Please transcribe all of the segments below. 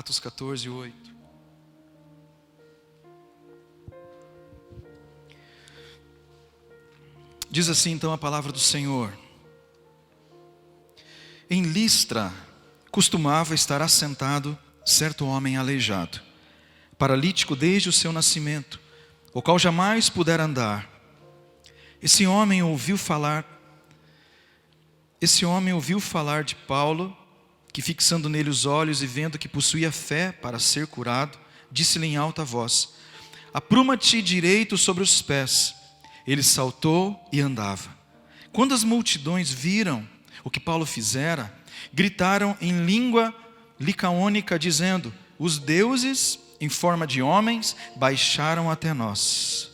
Atos 14, 8. Diz assim então a palavra do Senhor. Em Listra costumava estar assentado certo homem aleijado, paralítico desde o seu nascimento, o qual jamais pudera andar. Esse homem ouviu falar de Paulo, que fixando nele os olhos e vendo que possuía fé para ser curado, disse-lhe em alta voz: apruma-te direito sobre os pés. Ele saltou e andava. Quando as multidões viram o que Paulo fizera, gritaram em língua licaônica, dizendo: os deuses, em forma de homens, baixaram até nós.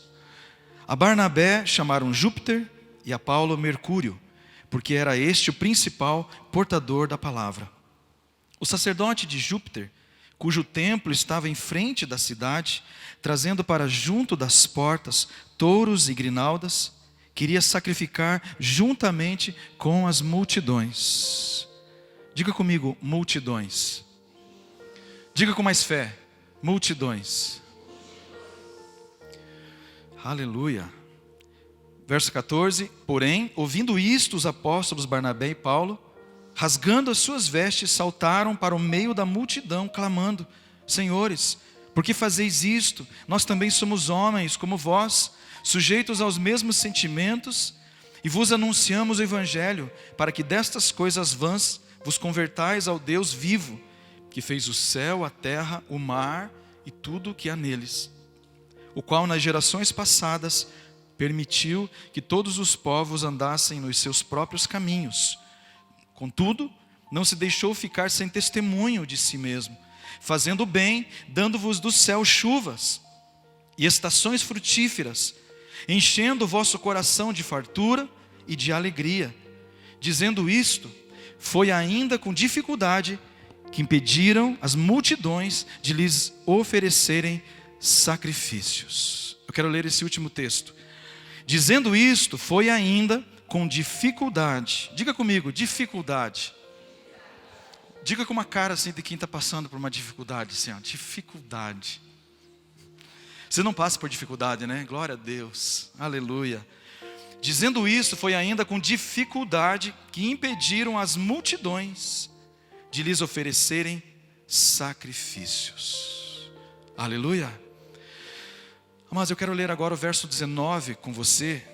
A Barnabé chamaram Júpiter e a Paulo Mercúrio, porque era este o principal portador da palavra. O sacerdote de Júpiter, cujo templo estava em frente da cidade, trazendo para junto das portas touros e grinaldas, queria sacrificar juntamente com as multidões. Diga comigo, multidões. Diga com mais fé, multidões. Aleluia. Verso 14. Porém, ouvindo isto, os apóstolos Barnabé e Paulo, rasgando as suas vestes, saltaram para o meio da multidão, clamando: senhores, por que fazeis isto? Nós também somos homens como vós, sujeitos aos mesmos sentimentos, e vos anunciamos o evangelho, para que destas coisas vãs vos convertais ao Deus vivo, que fez o céu, a terra, o mar e tudo o que há neles, o qual nas gerações passadas permitiu que todos os povos andassem nos seus próprios caminhos. Contudo, não se deixou ficar sem testemunho de si mesmo, fazendo o bem, dando-vos do céu chuvas e estações frutíferas, enchendo o vosso coração de fartura e de alegria. Dizendo isto, foi ainda com dificuldade que impediram as multidões de lhes oferecerem sacrifícios. Eu quero ler esse último texto. Dizendo isto, foi ainda com dificuldade. Diga comigo, dificuldade. Diga com uma cara assim de quem está passando por uma dificuldade, assim, ó, dificuldade. Você não passa por dificuldade, né? Glória a Deus, aleluia. Dizendo isso, foi ainda com dificuldade que impediram as multidões de lhes oferecerem sacrifícios. Aleluia. Mas eu quero ler agora o verso 19 com você.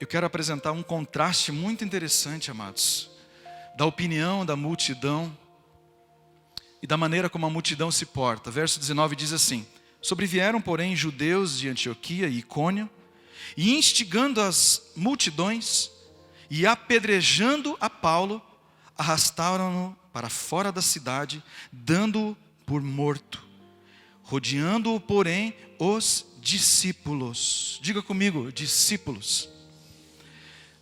Eu quero apresentar um contraste muito interessante, amados, da opinião da multidão e da maneira como a multidão se porta. Verso 19 diz assim: sobrevieram, porém, judeus de Antioquia e Icônio, e instigando as multidões e apedrejando a Paulo, arrastaram-no para fora da cidade, dando-o por morto. Rodeando-o, porém, os discípulos. Diga comigo, discípulos.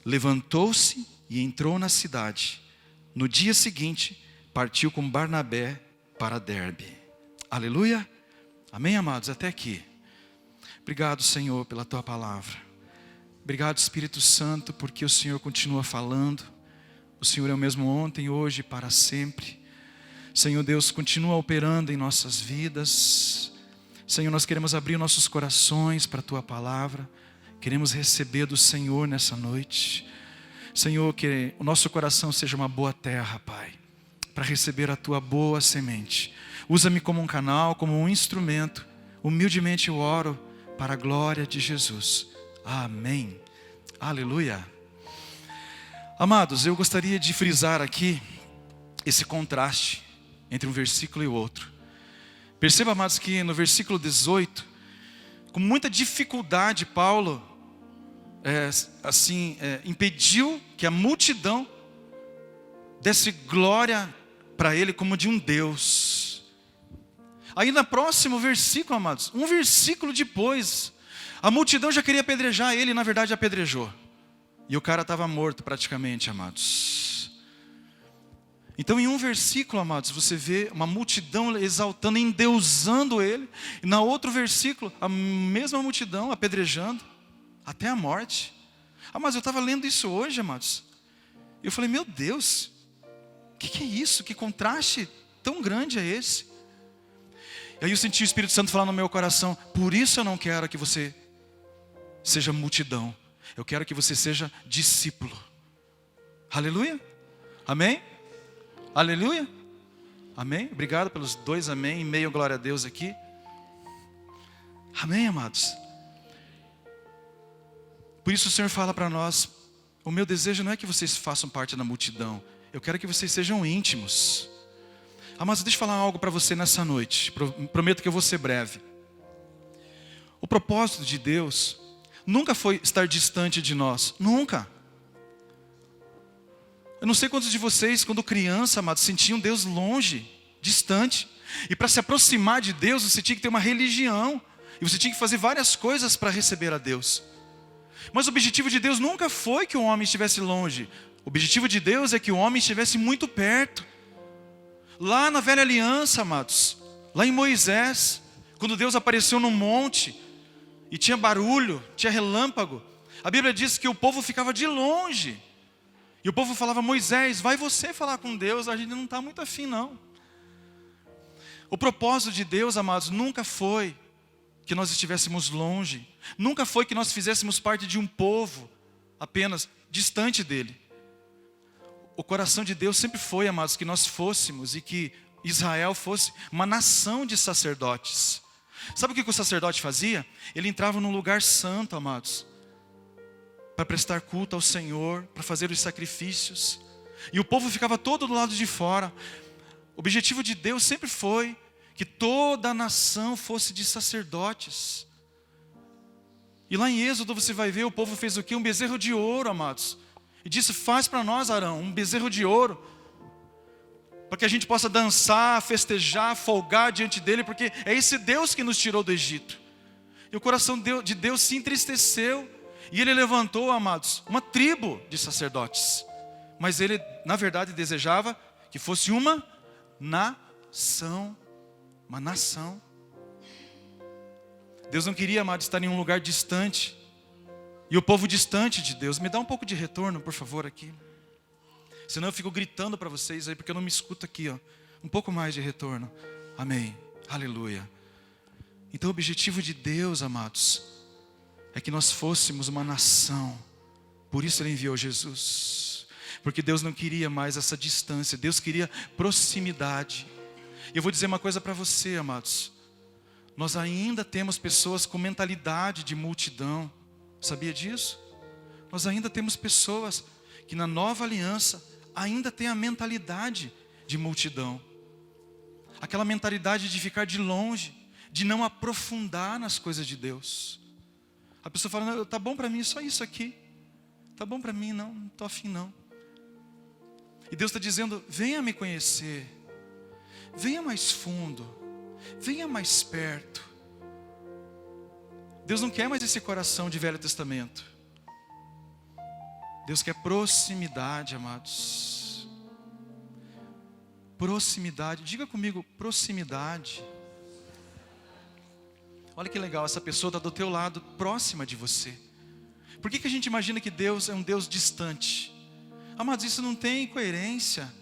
Levantou-se e entrou na cidade. No dia seguinte, partiu com Barnabé para Derbe. Aleluia. Amém, amados? Até aqui. Obrigado, Senhor, pela Tua palavra. Obrigado, Espírito Santo, porque o Senhor continua falando. O Senhor é o mesmo ontem, hoje e para sempre. Senhor Deus, continua operando em nossas vidas. Senhor, nós queremos abrir nossos corações para a Tua palavra. Queremos receber do Senhor nessa noite. Senhor, que o nosso coração seja uma boa terra, Pai, para receber a Tua boa semente. Usa-me como um canal, como um instrumento. Humildemente eu oro para a glória de Jesus. Amém. Aleluia. Amados, eu gostaria de frisar aqui esse contraste entre um versículo e o outro. Perceba, amados, que no versículo 18, com muita dificuldade, Paulo impediu que a multidão desse glória para ele como de um Deus. Aí no próximo versículo, amados, um versículo depois, a multidão já queria apedrejar ele, e na verdade apedrejou. E o cara estava morto praticamente, amados. Então em um versículo, amados, você vê uma multidão exaltando, endeusando ele. E na outro versículo, a mesma multidão apedrejando até a morte. Mas eu estava lendo isso hoje, amados. E eu falei, meu Deus, o que é isso? Que contraste tão grande é esse? E aí eu senti o Espírito Santo falar no meu coração: por isso eu não quero que você seja multidão, eu quero que você seja discípulo. Aleluia, amém, aleluia, amém. Obrigado pelos 2 amém, meio glória a Deus aqui. Amém, amados. Por isso o Senhor fala para nós: o meu desejo não é que vocês façam parte da multidão, eu quero que vocês sejam íntimos. Amados, deixa eu falar algo para você nessa noite, prometo que eu vou ser breve. O propósito de Deus nunca foi estar distante de nós, nunca. Eu não sei quantos de vocês, quando criança, amados, sentiam Deus longe, distante. E para se aproximar de Deus, você tinha que ter uma religião. E você tinha que fazer várias coisas para receber a Deus. Mas o objetivo de Deus nunca foi que o homem estivesse longe. O objetivo de Deus é que o homem estivesse muito perto. Lá na velha aliança, amados, lá em Moisés, quando Deus apareceu no monte, e tinha barulho, tinha relâmpago, a Bíblia diz que o povo ficava de longe. E o povo falava: Moisés, vai você falar com Deus, a gente não está muito afim não. O propósito de Deus, amados, nunca foi que nós estivéssemos longe. Nunca foi que nós fizéssemos parte de um povo apenas distante dele. O coração de Deus sempre foi, amados, que nós fôssemos e que Israel fosse uma nação de sacerdotes. Sabe o que o sacerdote fazia? Ele entrava num lugar santo, amados, para prestar culto ao Senhor, para fazer os sacrifícios. E o povo ficava todo do lado de fora. O objetivo de Deus sempre foi que toda a nação fosse de sacerdotes. E lá em Êxodo você vai ver, o povo fez o quê? Um bezerro de ouro, amados. E disse: faz para nós, Arão, um bezerro de ouro, para que a gente possa dançar, festejar, folgar diante dele, porque é esse Deus que nos tirou do Egito. E o coração de Deus se entristeceu, e ele levantou, amados, uma tribo de sacerdotes. Mas ele, na verdade, desejava que fosse uma nação. Uma nação. Deus não queria, amados, estar em um lugar distante. E o povo distante de Deus. Me dá um pouco de retorno, por favor, aqui. Senão eu fico gritando para vocês aí, porque eu não me escuto aqui, ó. Um pouco mais de retorno. Amém. Aleluia. Então o objetivo de Deus, amados, é que nós fôssemos uma nação. Por isso Ele enviou Jesus. Porque Deus não queria mais essa distância. Deus queria proximidade. E eu vou dizer uma coisa para você, amados. Nós ainda temos pessoas com mentalidade de multidão. Sabia disso? Nós ainda temos pessoas que na nova aliança ainda têm a mentalidade de multidão. Aquela mentalidade de ficar de longe, de não aprofundar nas coisas de Deus. A pessoa fala: não, tá bom para mim só isso aqui. Tá bom para mim, não estou afim não. E Deus está dizendo: venha me conhecer. Venha mais fundo. Venha mais perto. Deus não quer mais esse coração de Velho Testamento. Deus quer proximidade, amados. Proximidade. Diga comigo, proximidade. Olha que legal, essa pessoa está do teu lado, próxima de você. Por que a gente imagina que Deus é um Deus distante? Amados, isso não tem coerência.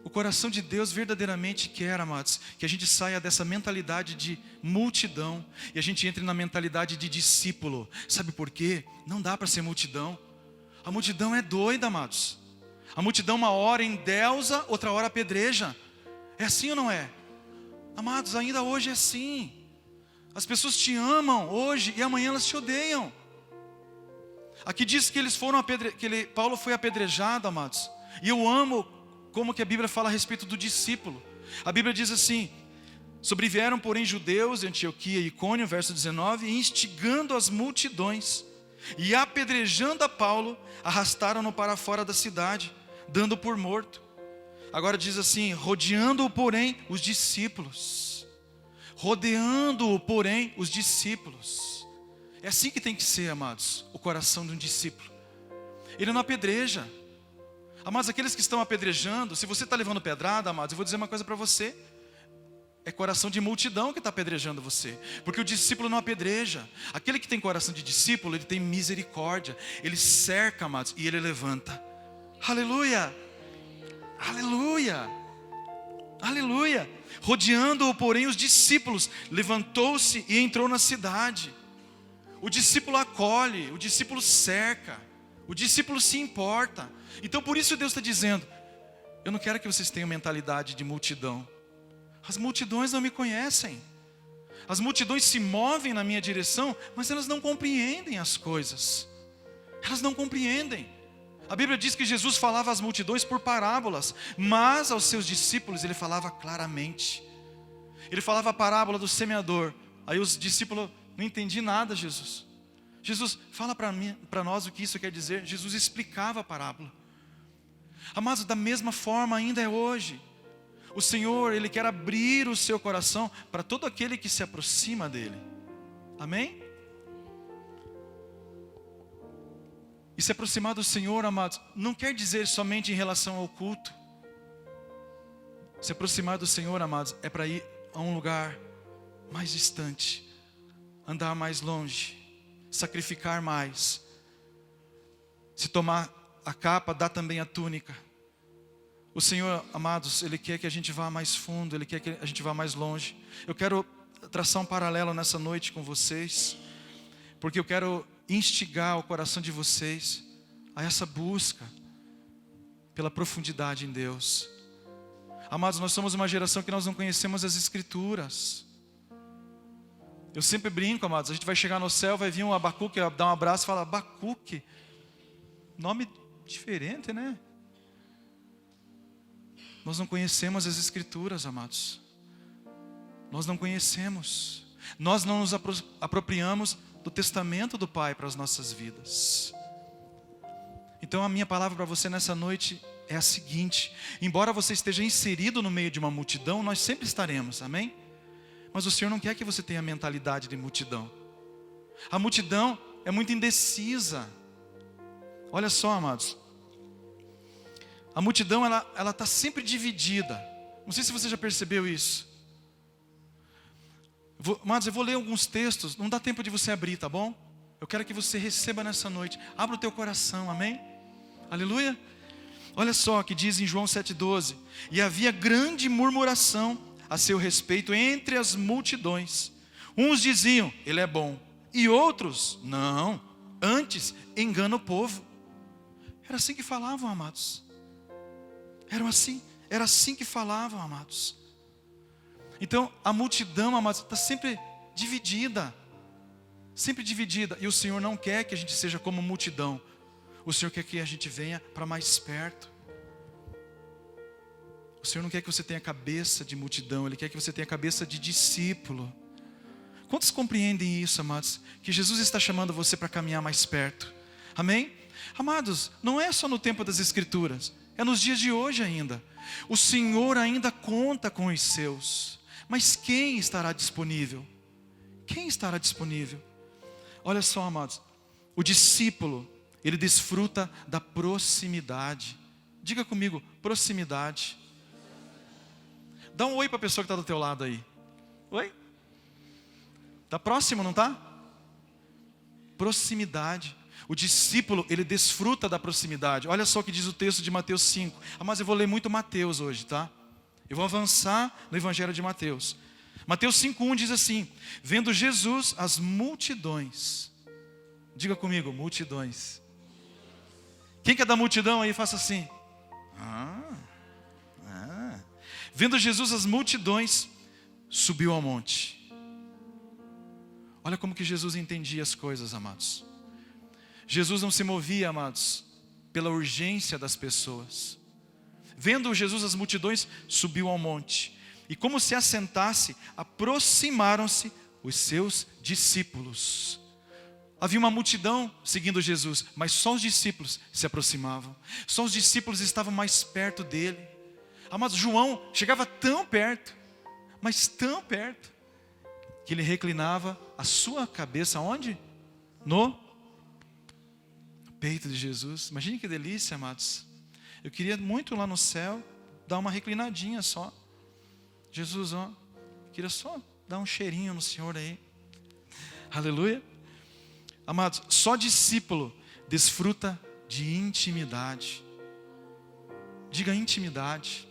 O coração de Deus verdadeiramente quer, amados, que a gente saia dessa mentalidade de multidão e a gente entre na mentalidade de discípulo. Sabe por quê? Não dá para ser multidão. A multidão é doida, amados. A multidão uma hora endeusa, outra hora apedreja. É assim ou não é? Amados, ainda hoje é assim. As pessoas te amam hoje e amanhã elas te odeiam. Aqui diz que Paulo foi apedrejado, amados. E eu amo como que a Bíblia fala a respeito do discípulo. A Bíblia diz assim: sobrevieram, porém, judeus de Antioquia e Icônio, verso 19, instigando as multidões e apedrejando a Paulo, arrastaram-no para fora da cidade, dando por morto. Agora diz assim: rodeando-o, porém, os discípulos. Rodeando-o, porém, os discípulos. É assim que tem que ser, amados, o coração de um discípulo. Ele não apedreja. Amados, aqueles que estão apedrejando, se você está levando pedrada, amados, eu vou dizer uma coisa para você. É coração de multidão que está apedrejando você. Porque o discípulo não apedreja. Aquele que tem coração de discípulo, ele tem misericórdia. Ele cerca, amados, e ele levanta. Aleluia! Aleluia! Aleluia! Rodeando-o, porém, os discípulos, levantou-se e entrou na cidade. O discípulo acolhe, o discípulo cerca, o discípulo se importa. Então por isso Deus está dizendo: eu não quero que vocês tenham mentalidade de multidão. As multidões não me conhecem. As multidões se movem na minha direção, mas elas não compreendem as coisas. Elas não compreendem. A Bíblia diz que Jesus falava às multidões por parábolas, mas aos seus discípulos ele falava claramente. Ele falava a parábola do semeador. Aí os discípulos: não entendi nada, Jesus. Jesus, fala para nós o que isso quer dizer. Jesus explicava a parábola. Amados, da mesma forma ainda é hoje. O Senhor, Ele quer abrir o seu coração para todo aquele que se aproxima dEle. Amém? E se aproximar do Senhor, amados, não quer dizer somente em relação ao culto. Se aproximar do Senhor, amados, é para ir a um lugar mais distante, andar mais longe, sacrificar mais. Se tomar a capa, dá também a túnica. O Senhor, amados, Ele quer que a gente vá mais fundo, Ele quer que a gente vá mais longe. Eu quero traçar um paralelo nessa noite com vocês, porque eu quero instigar o coração de vocês a essa busca pela profundidade em Deus. Amados, nós somos uma geração que nós não conhecemos as Escrituras. Eu sempre brinco, amados, a gente vai chegar no céu, vai vir um Abacuque, dar um abraço e falar: Abacuque, nome diferente, né? Nós não conhecemos as Escrituras, amados. Nós não conhecemos. Nós não nos apropriamos do testamento do Pai para as nossas vidas. Então a minha palavra para você nessa noite é a seguinte: embora você esteja inserido no meio de uma multidão, nós sempre estaremos, amém? Mas o Senhor não quer que você tenha a mentalidade de multidão. A multidão é muito indecisa. Olha só, amados, a multidão ela está sempre dividida. Não sei se você já percebeu isso. Amados, eu vou ler alguns textos, não dá tempo de você abrir, tá bom? Eu quero que você receba nessa noite. Abra o teu coração, amém? Aleluia. Olha só o que diz em João 7,12: e havia grande murmuração a seu respeito entre as multidões. Uns diziam: ele é bom, e outros: não, antes engana o povo. Era assim que falavam, amados. Era assim que falavam, amados. Então a multidão, amados, está sempre dividida. Sempre dividida. E o Senhor não quer que a gente seja como multidão. O Senhor quer que a gente venha para mais perto. O Senhor não quer que você tenha cabeça de multidão. Ele quer que você tenha cabeça de discípulo. Quantos compreendem isso, amados? Que Jesus está chamando você para caminhar mais perto. Amém? Amados, não é só no tempo das Escrituras. É nos dias de hoje ainda. O Senhor ainda conta com os seus. Mas quem estará disponível? Quem estará disponível? Olha só, amados. O discípulo, ele desfruta da proximidade. Diga comigo, proximidade. Dá um oi para a pessoa que está do teu lado aí. Oi? Está próximo, não está? Proximidade. O discípulo, ele desfruta da proximidade. Olha só o que diz o texto de Mateus 5. Mas eu vou ler muito Mateus hoje, tá? Eu vou avançar no Evangelho de Mateus. Mateus 5,1 diz assim: vendo Jesus as multidões. Diga comigo, multidões. Quem que é da multidão aí, faça assim. Vendo Jesus as multidões, subiu ao monte. Olha como que Jesus entendia as coisas, amados. Jesus não se movia, amados, pela urgência das pessoas. Vendo Jesus as multidões, subiu ao monte. E como se assentasse, aproximaram-se os seus discípulos. Havia uma multidão seguindo Jesus, mas só os discípulos se aproximavam. Só os discípulos estavam mais perto dele. Amados, João chegava tão perto, mas tão perto, que ele reclinava a sua cabeça onde? No peito de Jesus. Imagine que delícia, amados. Eu queria muito lá no céu dar uma reclinadinha só. Jesus, ó, queria só dar um cheirinho no Senhor aí. Aleluia. Amados, só discípulo desfruta de intimidade. Diga intimidade.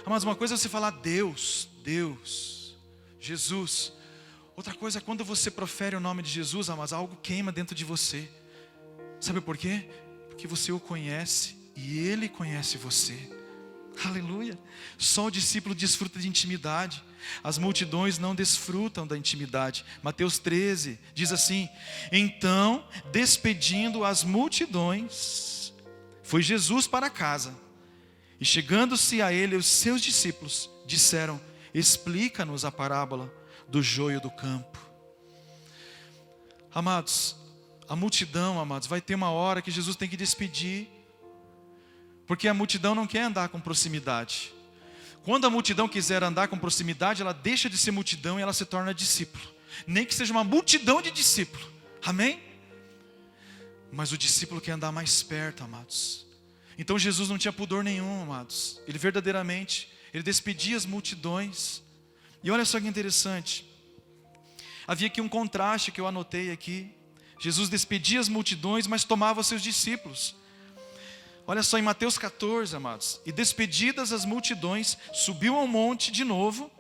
Mas uma coisa é você falar Deus, Deus, Jesus. Outra coisa é quando você profere o nome de Jesus, mas algo queima dentro de você. Sabe por quê? Porque você o conhece e Ele conhece você. Aleluia. Só o discípulo desfruta de intimidade. As multidões não desfrutam da intimidade. Mateus 13 diz assim: então, despedindo as multidões, foi Jesus para casa. E chegando-se a ele, os seus discípulos disseram: explica-nos a parábola do joio do campo. Amados, a multidão, amados, vai ter uma hora que Jesus tem que despedir. Porque a multidão não quer andar com proximidade. Quando a multidão quiser andar com proximidade, ela deixa de ser multidão e ela se torna discípulo. Nem que seja uma multidão de discípulos. Amém? Mas o discípulo quer andar mais perto, amados. Então Jesus não tinha pudor nenhum, amados. Ele verdadeiramente, ele despedia as multidões. E olha só que interessante. Havia aqui um contraste que eu anotei aqui. Jesus despedia as multidões, mas tomava os seus discípulos. Olha só em Mateus 14, amados. E despedidas as multidões, subiu ao monte de novo,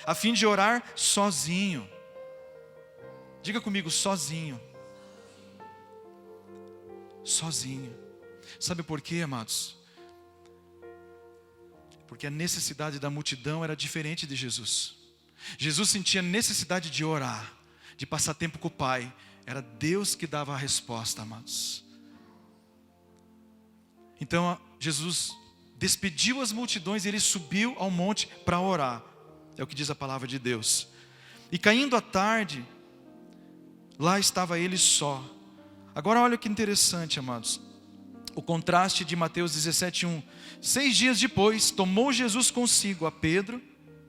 a fim de orar sozinho. Diga comigo, sozinho. Sozinho. Sabe por quê, amados? Porque a necessidade da multidão era diferente de Jesus. Jesus sentia necessidade de orar, de passar tempo com o Pai. Era Deus que dava a resposta, amados. Então Jesus despediu as multidões e ele subiu ao monte para orar. É o que diz a palavra de Deus. E caindo a tarde, lá estava ele só. Agora olha que interessante, amados. O contraste de Mateus 17:1. 6 dias depois, tomou Jesus consigo a Pedro,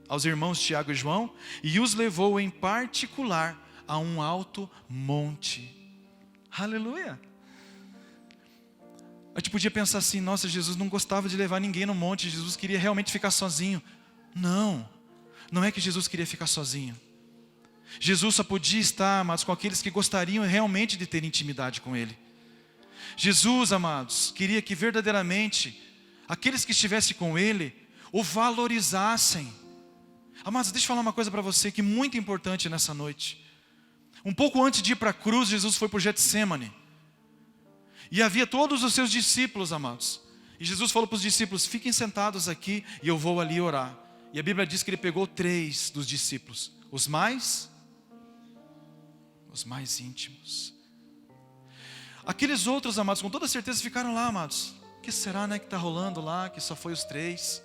aos irmãos Tiago e João, e os levou em particular a um alto monte. Aleluia! A gente podia pensar assim: nossa, Jesus não gostava de levar ninguém no monte, Jesus queria realmente ficar sozinho. Não, não é que Jesus queria ficar sozinho. Jesus só podia estar, amados, com aqueles que gostariam realmente de ter intimidade com Ele. Jesus, amados, queria que verdadeiramente aqueles que estivessem com Ele o valorizassem. Amados, deixa eu falar uma coisa para você que é muito importante nessa noite. Um pouco antes de ir para a cruz, Jesus foi para o Getsêmani. E havia todos os seus discípulos, amados. E Jesus falou para os discípulos: fiquem sentados aqui e eu vou ali orar. E a Bíblia diz que ele pegou 3 dos discípulos, os mais íntimos. Aqueles outros, amados, com toda certeza ficaram lá, amados. O que será, né, que está rolando lá, que só foi os 3?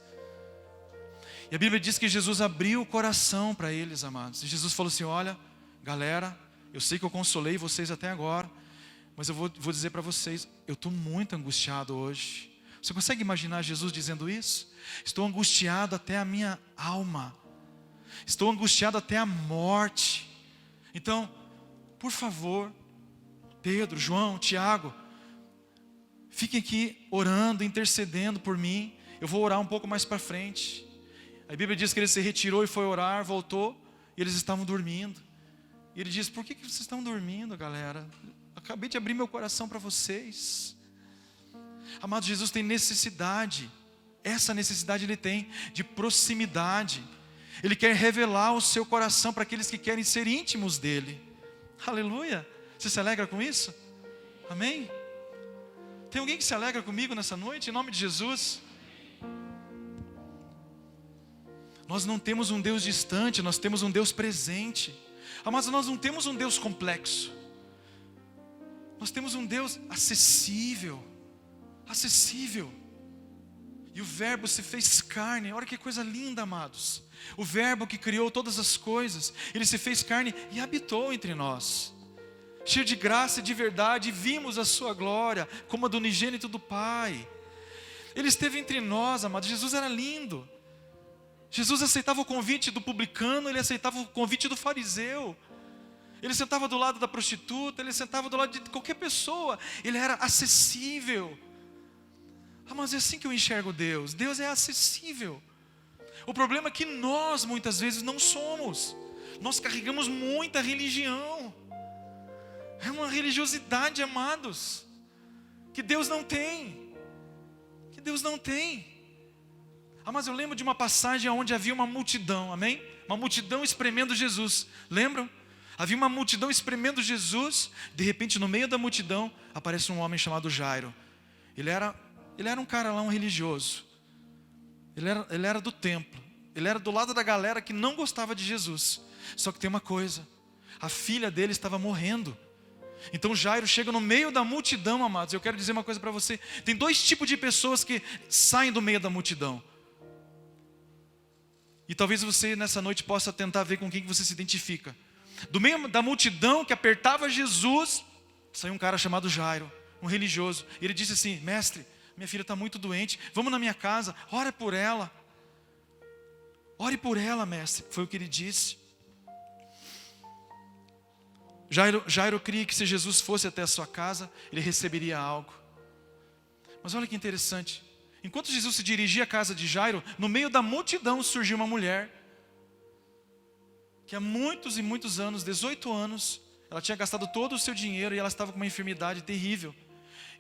E a Bíblia diz que Jesus abriu o coração para eles, amados. E Jesus falou assim: olha, galera, eu sei que eu consolei vocês até agora, mas eu vou dizer para vocês, eu estou muito angustiado hoje. Você consegue imaginar Jesus dizendo isso? Estou angustiado até a minha alma. Estou angustiado até a morte. Então, por favor, Pedro, João, Tiago, fiquem aqui orando, intercedendo por mim. Eu vou orar um pouco mais para frente. A Bíblia diz que ele se retirou e foi orar, voltou, e eles estavam dormindo. E ele diz: por que vocês estão dormindo, galera? Acabei de abrir meu coração para vocês. Amado, Jesus tem necessidade. Essa necessidade ele tem de proximidade. Ele quer revelar o seu coração para aqueles que querem ser íntimos dele. Aleluia. Você se alegra com isso? Amém? Tem alguém que se alegra comigo nessa noite? Em nome de Jesus. Nós não temos um Deus distante, nós temos um Deus presente. Mas nós não temos um Deus complexo. Nós temos um Deus acessível. Acessível. E o Verbo se fez carne. Olha que coisa linda, amados. O Verbo que criou todas as coisas, ele se fez carne e habitou entre nós. Cheio de graça e de verdade, vimos a sua glória como a do unigênito do Pai. Ele esteve entre nós, amados. Jesus era lindo. Jesus aceitava o convite do publicano, ele aceitava o convite do fariseu. Ele sentava do lado da prostituta, ele sentava do lado de qualquer pessoa. Ele era acessível. Mas é assim que eu enxergo Deus. Deus é acessível. O problema é que nós muitas vezes não somos. Nós carregamos muita religião. É uma religiosidade, amados, que Deus não tem. Que Deus não tem. Mas eu lembro de uma passagem onde havia uma multidão, amém? Uma multidão espremendo Jesus, lembram? Havia uma multidão espremendo Jesus. De repente, no meio da multidão, aparece um homem chamado Jairo. Ele era um cara lá, um religioso. Ele era do templo. Ele era do lado da galera que não gostava de Jesus. Só que tem uma coisa, a filha dele estava morrendo. Então Jairo chega no meio da multidão, amados. Eu quero dizer uma coisa para você. Tem dois tipos de pessoas que saem do meio da multidão. E talvez você nessa noite possa tentar ver com quem que você se identifica. Do meio da multidão que apertava Jesus, saiu um cara chamado Jairo, um religioso. E ele disse assim: mestre, minha filha está muito doente, vamos na minha casa, ora por ela. Ore por ela, mestre. Foi o que ele disse. Jairo cria que se Jesus fosse até a sua casa, ele receberia algo. Mas olha que interessante. Enquanto Jesus se dirigia à casa de Jairo, no meio da multidão surgiu uma mulher, que há muitos e muitos anos, 18 anos, ela tinha gastado todo o seu dinheiro e ela estava com uma enfermidade terrível.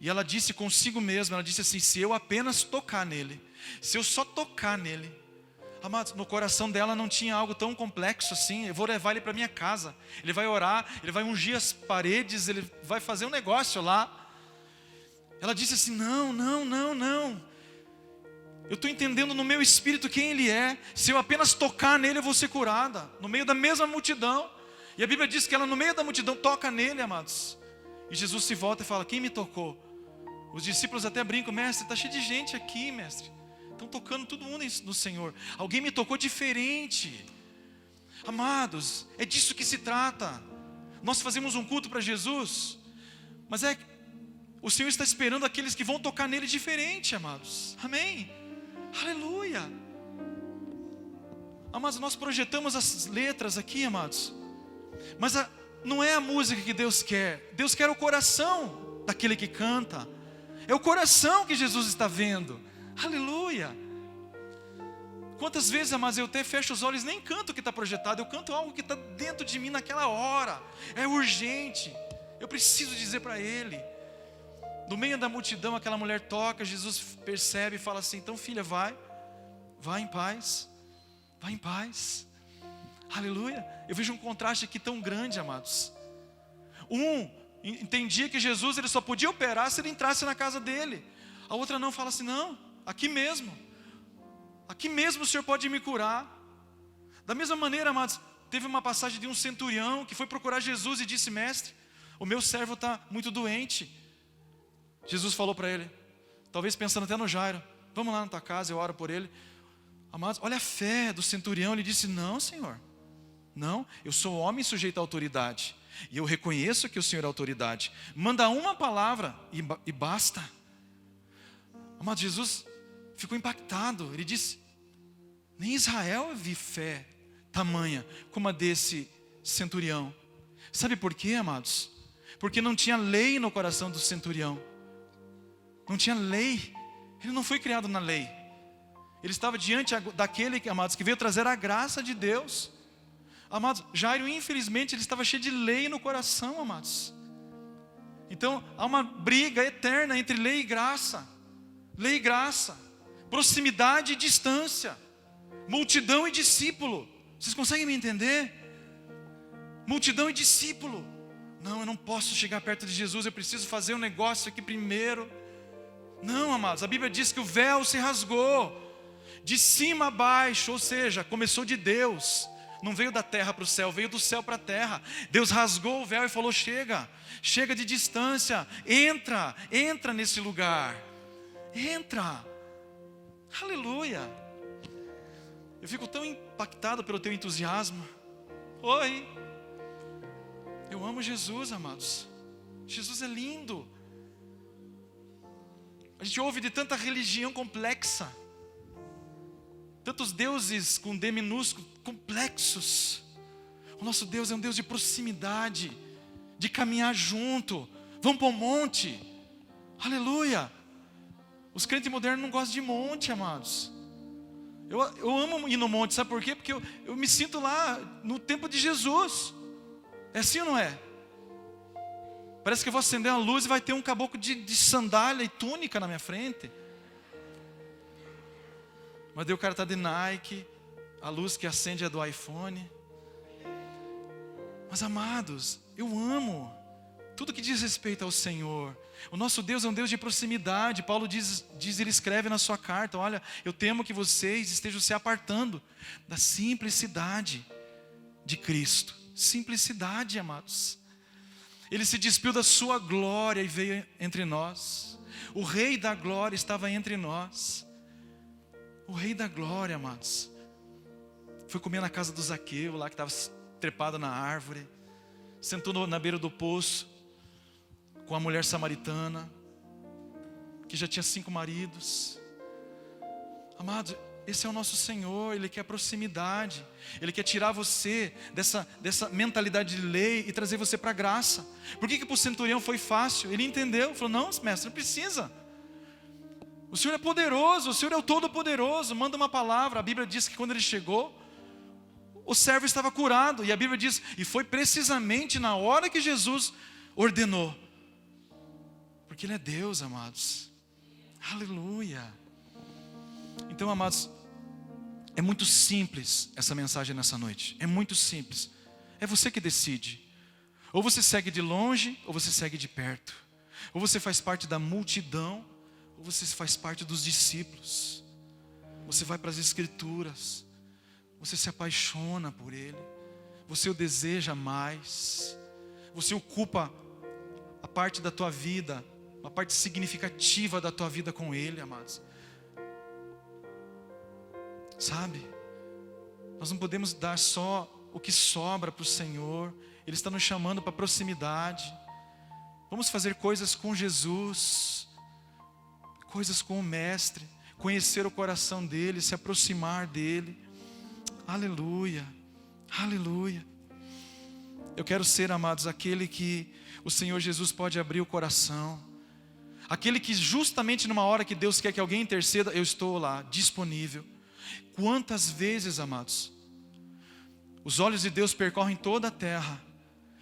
E ela disse consigo mesma, ela disse assim: se eu apenas tocar nele, se eu só tocar nele. Amados, no coração dela não tinha algo tão complexo assim. Eu vou levar ele para minha casa, ele vai orar, ele vai ungir as paredes, ele vai fazer um negócio lá. Ela disse assim: não. Eu estou entendendo no meu espírito quem ele é. Se eu apenas tocar nele eu vou ser curada. No meio da mesma multidão. E a Bíblia diz que ela no meio da multidão toca nele, amados. E Jesus se volta e fala: quem me tocou? Os discípulos até brincam: mestre, está cheio de gente aqui, mestre. Estão tocando todo mundo no Senhor. Alguém me tocou diferente. Amados, é disso que se trata. Nós fazemos um culto para Jesus, mas o Senhor está esperando aqueles que vão tocar nele diferente, amados. Amém? Aleluia. Amados, nós projetamos as letras aqui, amados, mas não é a música que Deus quer. Deus quer o coração daquele que canta. É o coração que Jesus está vendo. Aleluia. Quantas vezes, amados, eu até fecho os olhos e nem canto o que está projetado. Eu canto algo que está dentro de mim naquela hora. É urgente. Eu preciso dizer para Ele. No meio da multidão, aquela mulher toca. Jesus percebe e fala assim: então filha, vai em paz. Vai em paz. Aleluia. Eu vejo um contraste aqui tão grande, amados. Entendia que Jesus ele só podia operar se ele entrasse na casa dele. A outra não, fala assim: não, aqui mesmo o Senhor pode me curar. Da mesma maneira, amados, teve uma passagem de um centurião que foi procurar Jesus e disse: mestre, o meu servo está muito doente. Jesus falou para ele, talvez pensando até no Jairo: vamos lá na tua casa, eu oro por ele. Amados, olha a fé do centurião. Ele disse: não, Senhor, não, eu sou homem sujeito à autoridade, e eu reconheço que o Senhor é autoridade. Manda uma palavra e basta. Amado, Jesus ficou impactado. Ele disse: nem Israel eu vi fé tamanha como a desse centurião. Sabe por quê, amados? Porque não tinha lei no coração do centurião. Não tinha lei. Ele não foi criado na lei. Ele estava diante daquele, amados, que veio trazer a graça de Deus. Amados, Jairo, infelizmente, ele estava cheio de lei no coração, amados. Então, há uma briga eterna entre lei e graça. Lei e graça. Proximidade e distância. Multidão e discípulo. Vocês conseguem me entender? Multidão e discípulo. Não, eu não posso chegar perto de Jesus, eu preciso fazer um negócio aqui primeiro. Não, amados, a Bíblia diz que o véu se rasgou de cima a baixo, ou seja, começou de Deus. Não veio da terra para o céu, veio do céu para a terra. Deus rasgou o véu e falou: chega de distância, entra nesse lugar. Entra. Aleluia. Eu fico tão impactado pelo teu entusiasmo. Oi. Eu amo Jesus, amados. Jesus é lindo. A gente ouve de tanta religião complexa, tantos deuses com D minúsculo, complexos. O nosso Deus é um Deus de proximidade, de caminhar junto. Vamos para o monte. Aleluia. Os crentes modernos não gostam de monte, amados. Eu amo ir no monte, sabe por quê? Porque eu me sinto lá no tempo de Jesus. É assim ou não é? Parece que eu vou acender uma luz e vai ter um caboclo de sandália e túnica na minha frente. Mas daí o cara tá de Nike, a luz que acende é do iPhone. Mas amados, eu amo tudo que diz respeito ao Senhor. O nosso Deus é um Deus de proximidade. Paulo diz, ele escreve na sua carta: olha, eu temo que vocês estejam se apartando da simplicidade de Cristo. Simplicidade, amados. Ele se despiu da sua glória e veio entre nós. O Rei da glória estava entre nós. O Rei da glória, amados, foi comer na casa do Zaqueu, lá que estava trepado na árvore. Sentou na beira do poço com a mulher samaritana, que já tinha 5 maridos. Amados, esse é o nosso Senhor. Ele quer proximidade. Ele quer tirar você dessa mentalidade de lei e trazer você para a graça. Por que para o centurião foi fácil? Ele entendeu, falou: não, mestre, não precisa. O Senhor é poderoso, o Senhor é o Todo-Poderoso. Manda uma palavra. A Bíblia diz que quando ele chegou, o servo estava curado. E a Bíblia diz, e foi precisamente na hora que Jesus ordenou. Porque Ele é Deus, amados. Aleluia. Então, amados, é muito simples essa mensagem nessa noite. É muito simples. É você que decide. Ou você segue de longe, ou você segue de perto. Ou você faz parte da multidão, ou você faz parte dos discípulos. Você vai para as Escrituras. Você se apaixona por Ele. Você o deseja mais. Você ocupa a parte da tua vida, uma parte significativa da tua vida com Ele, amados. Sabe? Nós não podemos dar só o que sobra para o Senhor. Ele está nos chamando para proximidade. Vamos fazer coisas com Jesus, coisas com o Mestre, conhecer o coração dEle, se aproximar dEle. Aleluia, aleluia. Eu quero ser, amados, aquele que o Senhor Jesus pode abrir o coração. Aquele que justamente numa hora que Deus quer que alguém interceda, eu estou lá, disponível. Quantas vezes, amados, os olhos de Deus percorrem toda a terra,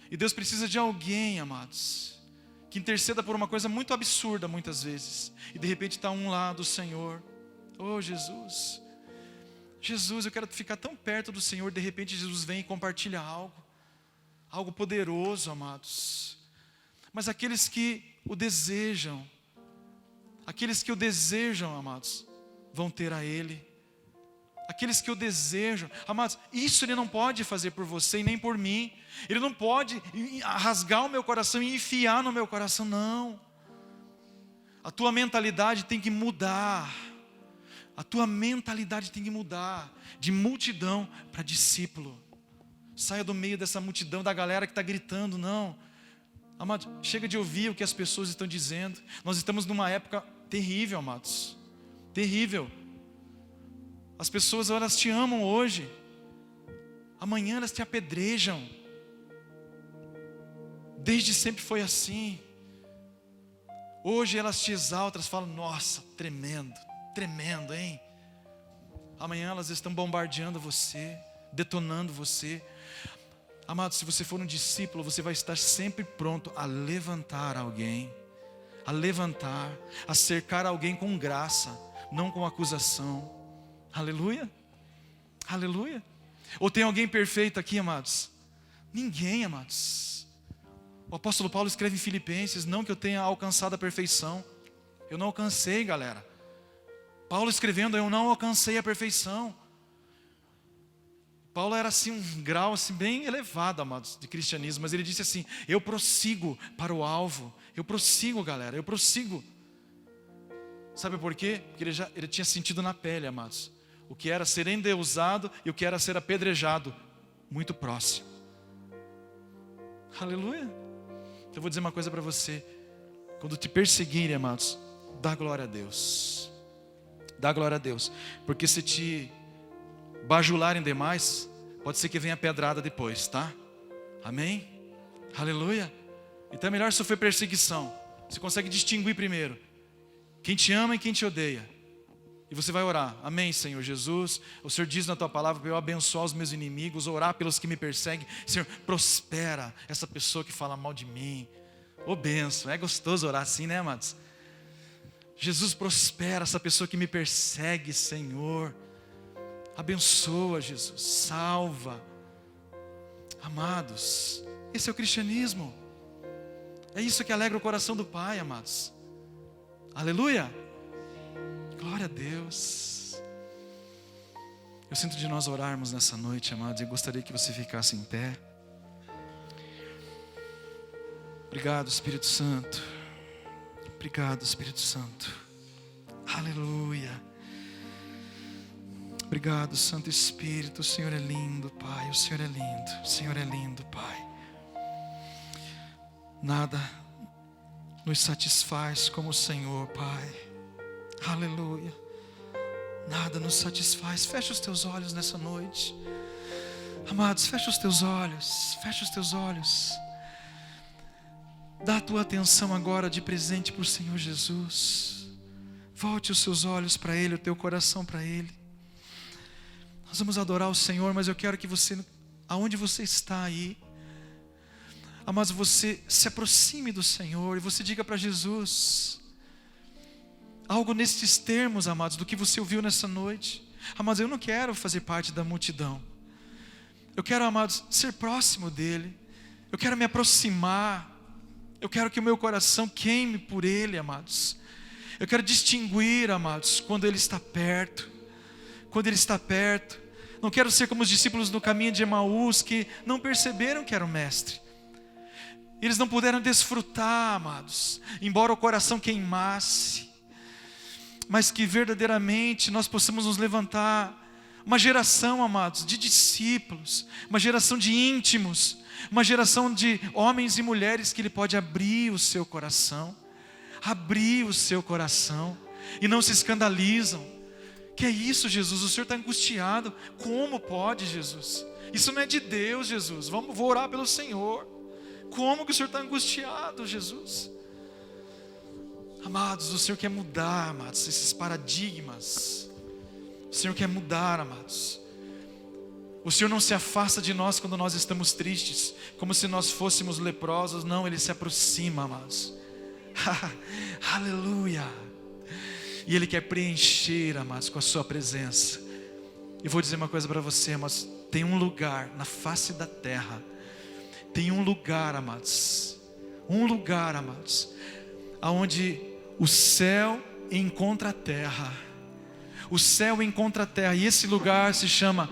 e Deus precisa de alguém, amados, que interceda por uma coisa muito absurda muitas vezes, e de repente está um lá do Senhor. Oh Jesus, Jesus, eu quero ficar tão perto do Senhor. De repente Jesus vem e compartilha algo poderoso, amados. Mas aqueles que o desejam, amados, vão ter a Ele. Aqueles que o desejam, amados, isso Ele não pode fazer por você e nem por mim. Ele não pode rasgar o meu coração e enfiar no meu coração, não. A tua mentalidade tem que mudar. A tua mentalidade tem que mudar. De multidão para discípulo. Saia do meio dessa multidão, da galera que está gritando, não. Amado, chega de ouvir o que as pessoas estão dizendo. Nós estamos numa época terrível, amados. Terrível. As pessoas, elas te amam hoje, amanhã elas te apedrejam. Desde sempre foi assim. Hoje elas te exaltam, elas falam: nossa, tremendo, tremendo, hein? Amanhã elas estão bombardeando você, detonando você. Amado, se você for um discípulo, você vai estar sempre pronto a levantar alguém, a levantar, a cercar alguém com graça, não com acusação. Aleluia, aleluia. Ou tem alguém perfeito aqui, amados? Ninguém, amados. O apóstolo Paulo escreve em Filipenses: não que eu tenha alcançado a perfeição. Eu não alcancei, galera. Paulo escrevendo: eu não alcancei a perfeição. Paulo era assim um grau assim, bem elevado, amados, de cristianismo. Mas ele disse assim: eu prossigo para o alvo. Eu prossigo, galera, eu prossigo. Sabe por quê? Porque ele tinha sentido na pele, amados, o que era ser endeusado e o que era ser apedrejado, muito próximo. Aleluia. Então eu vou dizer uma coisa para você: quando te perseguirem, amados, dá glória a Deus. Dá glória a Deus. Porque se te bajularem demais, pode ser que venha pedrada depois, tá? Amém? Aleluia. Então é melhor sofrer perseguição. Você consegue distinguir primeiro quem te ama e quem te odeia. E você vai orar: amém, Senhor Jesus. O Senhor diz na tua palavra para eu abençoar os meus inimigos, orar pelos que me perseguem. Senhor, prospera essa pessoa que fala mal de mim. Ô bênção, é gostoso orar assim, né, amados? Jesus, prospera essa pessoa que me persegue, Senhor. Abençoa, Jesus, salva. Amados, esse é o cristianismo. É isso que alegra o coração do Pai, amados. Aleluia. Glória a Deus. Eu sinto de nós orarmos nessa noite, amados, e eu gostaria que você ficasse em pé. Obrigado, Espírito Santo. Obrigado, Espírito Santo. Aleluia. Obrigado, Santo Espírito. O Senhor é lindo, Pai. O Senhor é lindo. O Senhor é lindo, Pai. Nada nos satisfaz como o Senhor, Pai. Aleluia. Nada nos satisfaz. Fecha os teus olhos nessa noite. Amados, fecha os teus olhos. Fecha os teus olhos. Dá a tua atenção agora de presente para o Senhor Jesus. Volte os seus olhos para Ele, o teu coração para Ele. Nós vamos adorar o Senhor, mas eu quero que você, aonde você está aí, amados, você se aproxime do Senhor e você diga para Jesus algo nestes termos, amados, do que você ouviu nessa noite. Amados, eu não quero fazer parte da multidão. Eu quero, amados, ser próximo dEle. Eu quero me aproximar. Eu quero que o meu coração queime por Ele, amados. Eu quero distinguir, amados, quando Ele está perto. Quando Ele está perto. Não quero ser como os discípulos no caminho de Emaús, que não perceberam que era o Mestre. Eles não puderam desfrutar, amados, embora o coração queimasse. Mas que verdadeiramente nós possamos nos levantar. Uma geração, amados, de discípulos. Uma geração de íntimos. Uma geração de homens e mulheres que Ele pode abrir o seu coração. Abrir o seu coração. E não se escandalizam. Que é isso, Jesus? O Senhor está angustiado. Como pode, Jesus? Isso não é de Deus, Jesus. Vou orar pelo Senhor. Como que o Senhor está angustiado, Jesus? Amados, o Senhor quer mudar, amados, esses paradigmas. O Senhor quer mudar, amados. O Senhor não se afasta de nós quando nós estamos tristes, como se nós fôssemos leprosos. Não, Ele se aproxima, amados. Aleluia. E Ele quer preencher, amados, com a sua presença. E vou dizer uma coisa para você, amados. Tem um lugar na face da terra. Tem um lugar, amados. Um lugar, amados, aonde o céu encontra a terra. O céu encontra a terra. E esse lugar se chama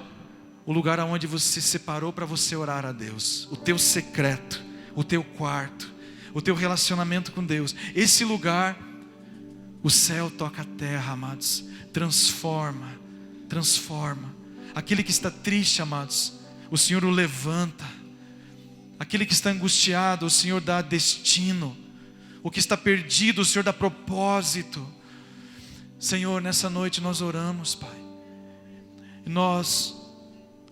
o lugar onde você separou para você orar a Deus. O teu secreto, o teu quarto, o teu relacionamento com Deus. Esse lugar, o céu toca a terra, amados. Transforma, transforma. Aquele que está triste, amados, o Senhor o levanta. Aquele que está angustiado, o Senhor dá destino. O que está perdido, o Senhor dá propósito. Senhor, nessa noite nós oramos, Pai. E nós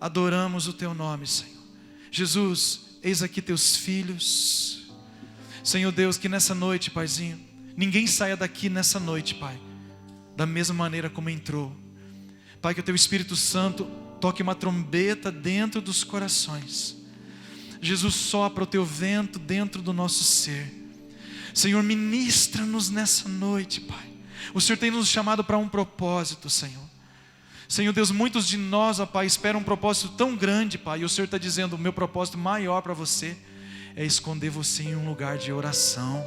adoramos o Teu nome, Senhor. Jesus, eis aqui Teus filhos. Senhor Deus, que nessa noite, Paizinho, ninguém saia daqui nessa noite, Pai, da mesma maneira como entrou. Pai, que o Teu Espírito Santo toque uma trombeta dentro dos corações. Jesus, sopra o Teu vento dentro do nosso ser. Senhor, ministra-nos nessa noite, Pai. O Senhor tem nos chamado para um propósito, Senhor. Senhor Deus, muitos de nós, ó Pai, esperam um propósito tão grande, Pai. E o Senhor está dizendo, o meu propósito maior para você é esconder você em um lugar de oração.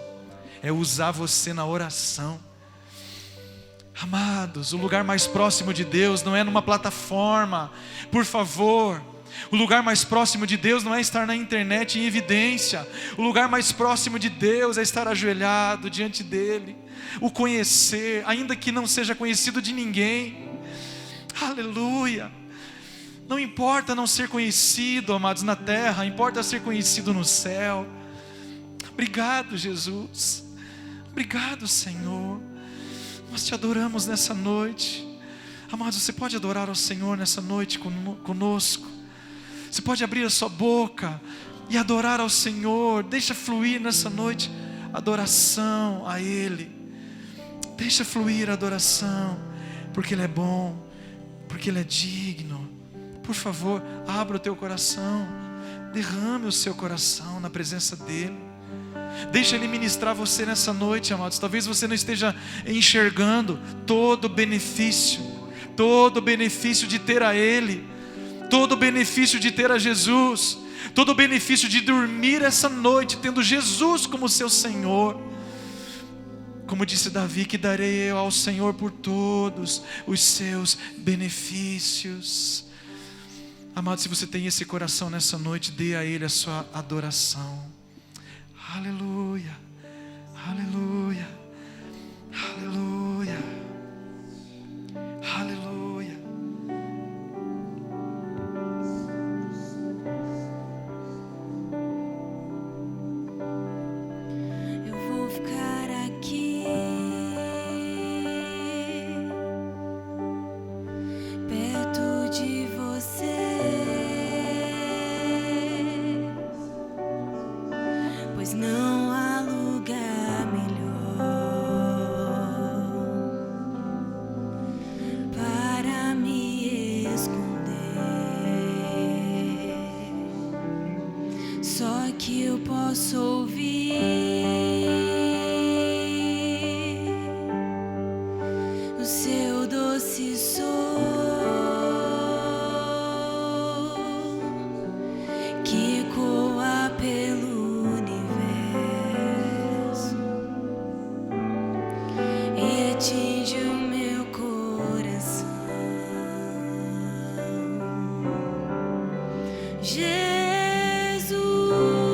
É usar você na oração. Amados, o lugar mais próximo de Deus não é numa plataforma. Por favor. O lugar mais próximo de Deus não é estar na internet em evidência. O lugar mais próximo de Deus é estar ajoelhado diante dEle. O conhecer, ainda que não seja conhecido de ninguém. Aleluia. Não importa não ser conhecido, amados, na terra. Importa ser conhecido no céu. Obrigado, Jesus. Obrigado, Senhor. Nós Te adoramos nessa noite. Amados, você pode adorar ao Senhor nessa noite conosco. Você pode abrir a sua boca e adorar ao Senhor. Deixa fluir nessa noite adoração a Ele. Deixa fluir a adoração, porque Ele é bom, porque Ele é digno. Por favor, abra o teu coração. Derrame o seu coração na presença dEle. Deixa Ele ministrar você nessa noite, amados. Talvez você não esteja enxergando todo o benefício de ter a Ele, todo o benefício de ter a Jesus, todo o benefício de dormir essa noite tendo Jesus como seu Senhor. Como disse Davi, que darei eu ao Senhor por todos os seus benefícios. Amado, se você tem esse coração nessa noite, dê a Ele a sua adoração. Aleluia, aleluia, aleluia, aleluia. Eu vou ficar aqui, perto de você, pois não há lugar melhor para me esconder. Só que eu posso ouvir o seu doce som que ecoa pelo universo e atinge o meu coração. Jesus, oh.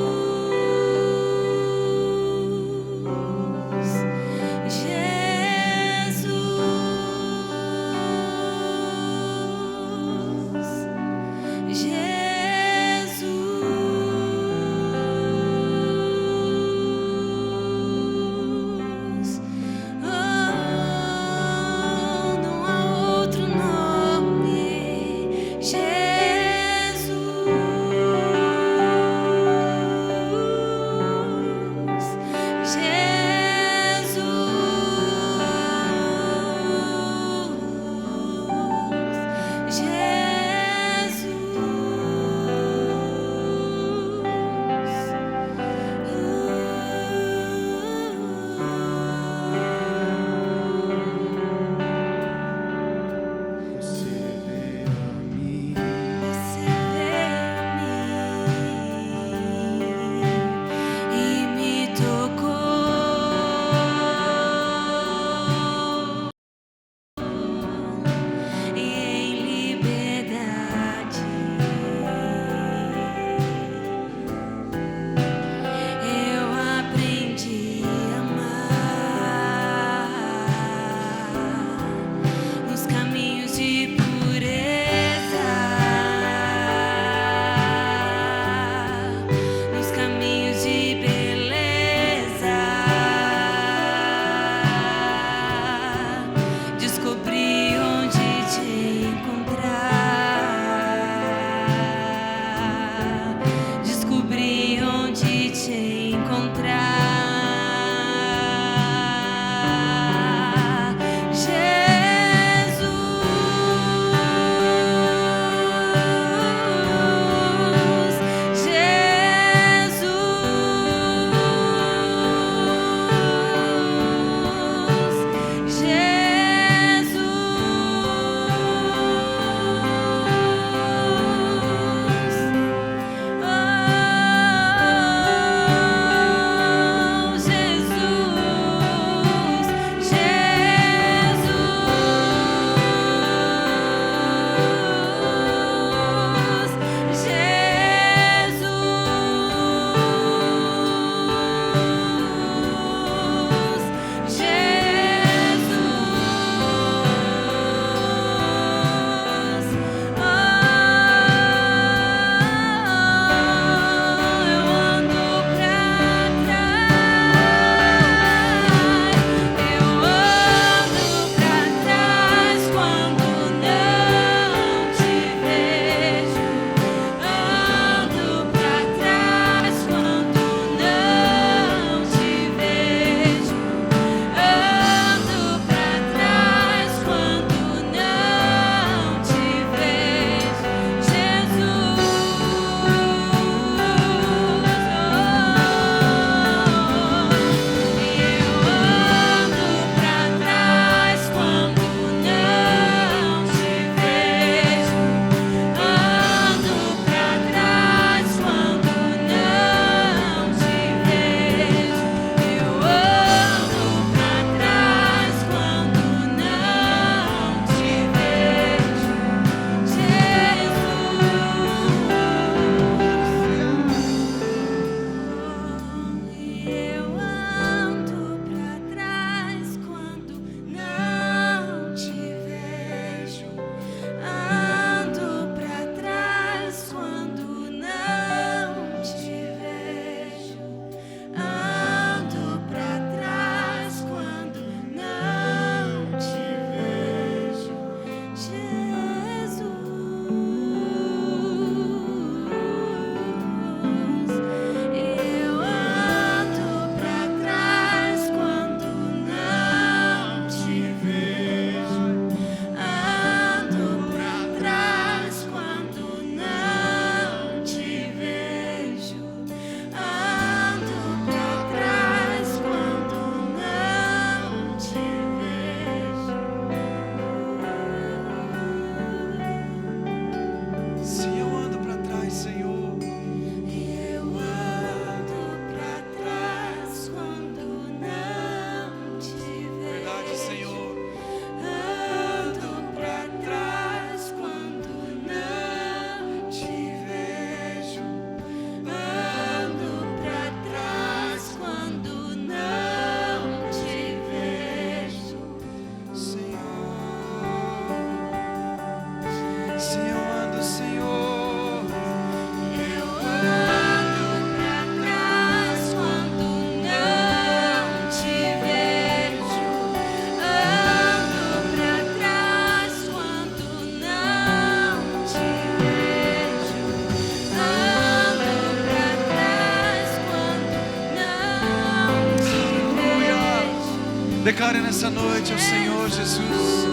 declare nessa noite ao Senhor Jesus.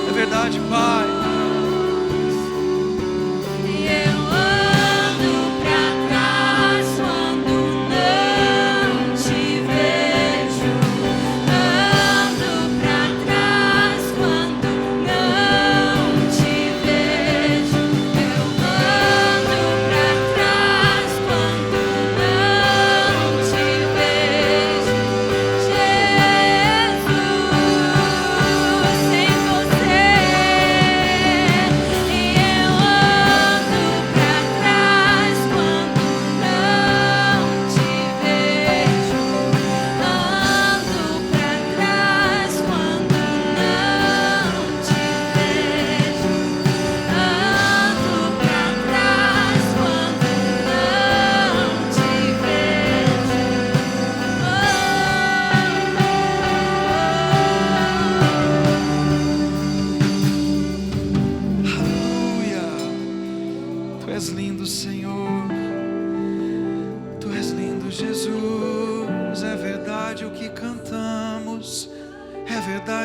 É verdade, Pai.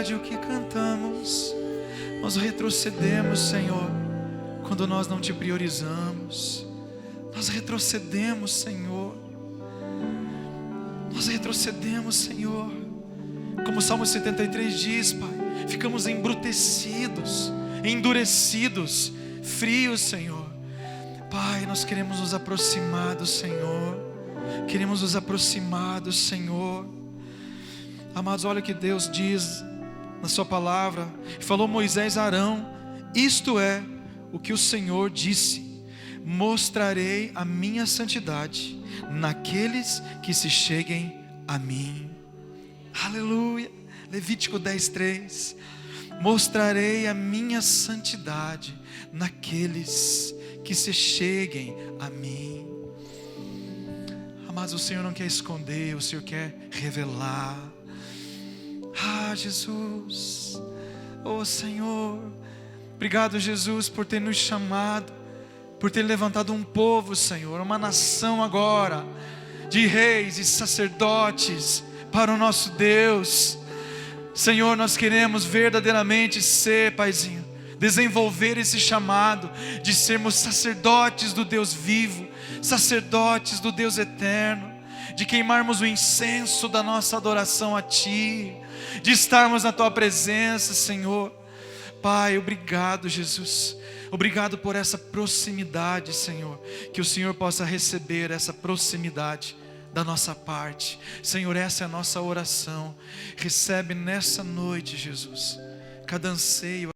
O que cantamos, nós retrocedemos, Senhor, quando nós não te priorizamos. Nós retrocedemos, Senhor. Nós retrocedemos, Senhor. Como o Salmo 73 diz, Pai, ficamos embrutecidos, endurecidos, frios, Senhor. Pai, nós queremos nos aproximar do Senhor. Queremos nos aproximar do Senhor. Amados, olha o que Deus diz na sua palavra. Falou Moisés a Arão: isto é o que o Senhor disse: mostrarei a minha santidade naqueles que se cheguem a mim. Aleluia. Levítico 10:3. Mostrarei a minha santidade naqueles que se cheguem a mim. Amados, o Senhor não quer esconder, o Senhor quer revelar. Ah, Jesus, oh Senhor, obrigado, Jesus, por ter nos chamado, por ter levantado um povo, Senhor, uma nação agora, de reis e sacerdotes para o nosso Deus. Senhor, nós queremos verdadeiramente ser, Paizinho, desenvolver esse chamado de sermos sacerdotes do Deus vivo, sacerdotes do Deus eterno, de queimarmos o incenso da nossa adoração a Ti, de estarmos na Tua presença, Senhor. Pai, obrigado, Jesus. Obrigado por essa proximidade, Senhor. Que o Senhor possa receber essa proximidade da nossa parte. Senhor, essa é a nossa oração. Recebe nessa noite, Jesus, cada anseio